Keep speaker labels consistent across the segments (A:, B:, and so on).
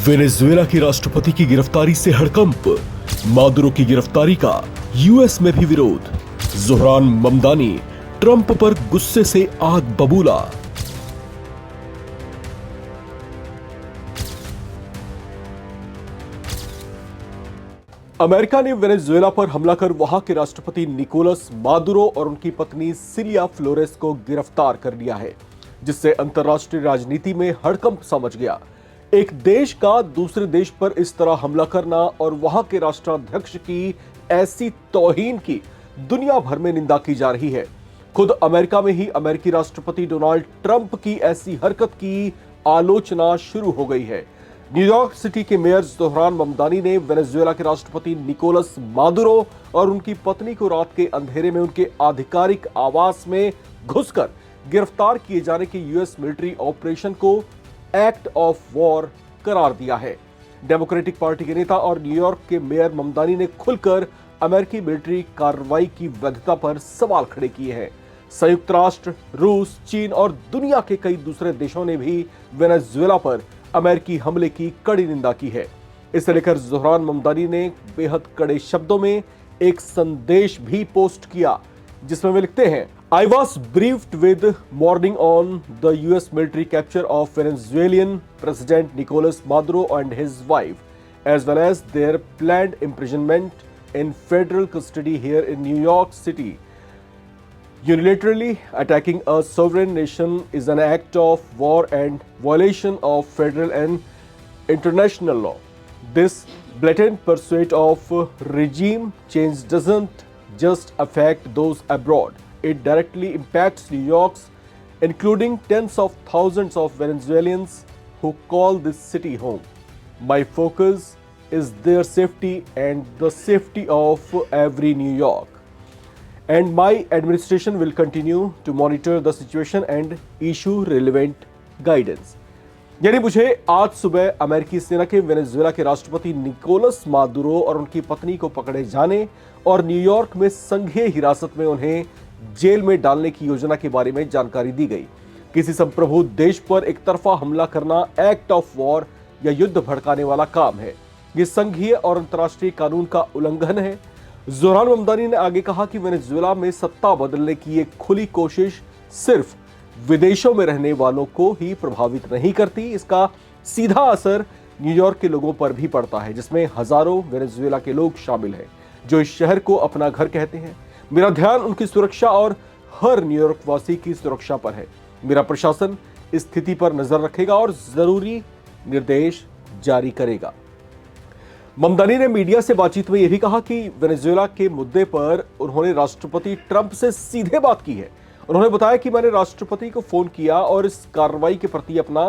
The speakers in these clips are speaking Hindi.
A: वेनेजुएला के राष्ट्रपति की गिरफ्तारी से हड़कंप, मादुरो की गिरफ्तारी का यूएस में भी विरोध। ज़ोहरान ममदानी ट्रंप पर गुस्से से आग बबूला। अमेरिका ने वेनेजुएला पर हमला कर वहां के राष्ट्रपति निकोलस मादुरो और उनकी पत्नी सिलिया फ्लोरेस को गिरफ्तार कर लिया है, जिससे अंतर्राष्ट्रीय राजनीति में हड़कंप सा मच गया। एक देश का दूसरे देश पर इस तरह हमला करना और वहां के राष्ट्राध्यक्ष की ऐसी तौहीन की दुनिया भर में निंदा की जा रही है। खुद अमेरिका में ही अमेरिकी राष्ट्रपति डोनाल्ड ट्रंप की ऐसी हरकत की आलोचना शुरू हो गई है। न्यूयॉर्क सिटी के मेयर ज़ोहरान ममदानी ने वेनेजुएला के राष्ट्रपति निकोलस मादुरो और उनकी पत्नी को रात के अंधेरे में उनके आधिकारिक आवास में घुसकर गिरफ्तार किए जाने के यूएस मिलिट्री ऑपरेशन को एक्ट ऑफ वॉर करार दिया है। डेमोक्रेटिक पार्टी के नेता और न्यूयॉर्क के मेयर ममदानी ने खुलकर अमेरिकी मिलिट्री कार्रवाई की वैधता पर सवाल खड़े किए हैं। संयुक्त राष्ट्र, रूस, चीन और दुनिया के कई दूसरे देशों ने भी वेनेजुएला पर अमेरिकी हमले की कड़ी निंदा की है। इसे लेकर ज़ोहरान ममदानी ने बेहद कड़े शब्दों में एक संदेश भी पोस्ट किया, जिसमें वे लिखते हैं, I was briefed with morning on the US military capture of Venezuelan President Nicolas Maduro and his wife, as well as their planned imprisonment in federal custody here in New York City. Unilaterally attacking a sovereign nation is an act of war and violation of federal and international law. This blatant pursuit of regime change doesn't just affect those abroad. It directly impacts New York's, including tens of thousands of Venezuelans who call this city home. My focus is their safety and the safety of every New York. And my administration will continue to monitor the situation and issue relevant guidance. यानी मुझे आज सुबह अमेरिकी सेना के वेनेजुएला के राष्ट्रपति निकोलस मादुरो और उनकी पत्नी को पकड़े जाने और न्यूयॉर्क में संघीय हिरासत में उन्हें जेल में डालने की योजना के बारे में जानकारी दी गई। किसी संप्रभु देश पर एक तरफा हमला करना एक्ट ऑफ वॉर या युद्ध भड़काने वाला काम है। ये संघीय और अंतर्राष्ट्रीय कानून का उल्लंघन है। ज़ोहरान ममदानी ने आगे कहा कि वेनेजुएला में सत्ता बदलने की एक खुली कोशिश सिर्फ विदेशों में रहने वालों को ही प्रभावित नहीं करती, इसका सीधा असर न्यूयॉर्क के लोगों पर भी पड़ता है, जिसमें हजारों वेनेजुएला के लोग शामिल हैं जो इस शहर को अपना घर कहते हैं। मेरा ध्यान उनकी सुरक्षा और हर न्यूयॉर्क वासी की सुरक्षा पर है। मेरा प्रशासन इस स्थिति पर नजर रखेगा और जरूरी निर्देश जारी करेगा। ममदानी ने मीडिया से बातचीत में यह भी कहा कि वेनेजुएला के मुद्दे पर उन्होंने राष्ट्रपति ट्रंप से सीधे बात की है। उन्होंने बताया कि मैंने राष्ट्रपति को फोन किया और इस कार्रवाई के प्रति अपना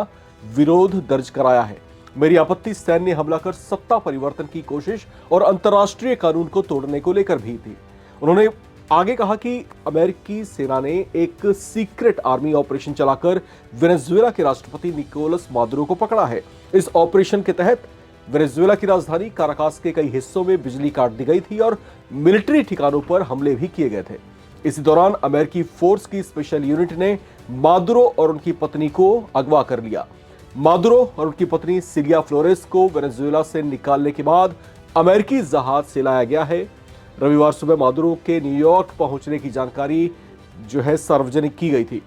A: विरोध दर्ज कराया है। मेरी आपत्ति सैन्य हमला कर सत्ता परिवर्तन की कोशिश और अंतर्राष्ट्रीय कानून को तोड़ने को लेकर भी थी। उन्होंने आगे कहा कि अमेरिकी सेना ने एक सीक्रेट आर्मी ऑपरेशन चलाकर वेनेजुएला के राष्ट्रपति निकोलस मादुरो को पकड़ा है। इस ऑपरेशन के तहत वेनेजुएला की राजधानी काराकास के कई हिस्सों में बिजली काट दी गई थी और मिलिट्री ठिकानों पर हमले भी किए गए थे। इसी दौरान अमेरिकी फोर्स की स्पेशल यूनिट ने मादुरो और उनकी पत्नी को अगवा कर लिया। मादुरो और उनकी पत्नी सिलिया फ्लोरेस को वेनेजुएला से निकालने के बाद अमेरिकी जहाज से लाया गया है। रविवार सुबह मादुरो के न्यूयॉर्क पहुंचने की जानकारी जो है सार्वजनिक की गई थी।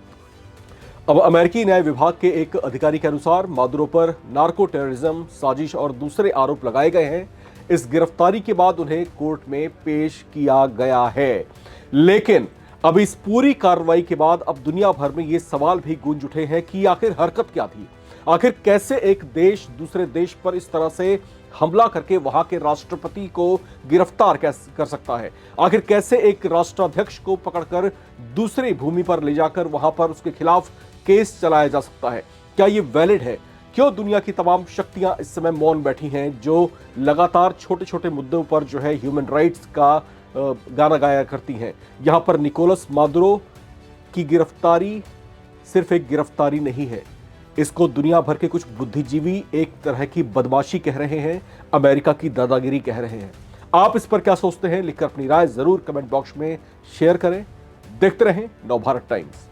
A: अब अमेरिकी न्याय विभाग के एक अधिकारी के अनुसार मादुरो पर नार्को टेररिज्म, साजिश और दूसरे आरोप लगाए गए हैं। इस गिरफ्तारी के बाद उन्हें कोर्ट में पेश किया गया है। लेकिन अब इस पूरी कार्रवाई के बाद अब दुनिया भर में ये सवाल भी गूंज उठे हैं कि आखिर हरकत क्या थी। आखिर कैसे एक देश दूसरे देश पर इस तरह से हमला करके वहां के राष्ट्रपति को गिरफ्तार कर सकता है। आखिर कैसे एक राष्ट्राध्यक्ष को पकड़कर दूसरी भूमि पर ले जाकर वहां पर उसके खिलाफ केस चलाया जा सकता है। क्या ये वैलिड है? क्यों दुनिया की तमाम शक्तियां इस समय मौन बैठी हैं, जो लगातार छोटे छोटे मुद्दों पर जो है ह्यूमन राइट्स का गाना गाया करती हैं। यहां पर निकोलस मादुरो की गिरफ्तारी सिर्फ एक गिरफ्तारी नहीं है, इसको दुनिया भर के कुछ बुद्धिजीवी एक तरह की बदमाशी कह रहे हैं, अमेरिका की दादागिरी कह रहे हैं। आप इस पर क्या सोचते हैं? लिखकर अपनी राय जरूर कमेंट बॉक्स में शेयर करें। देखते रहें नवभारत टाइम्स।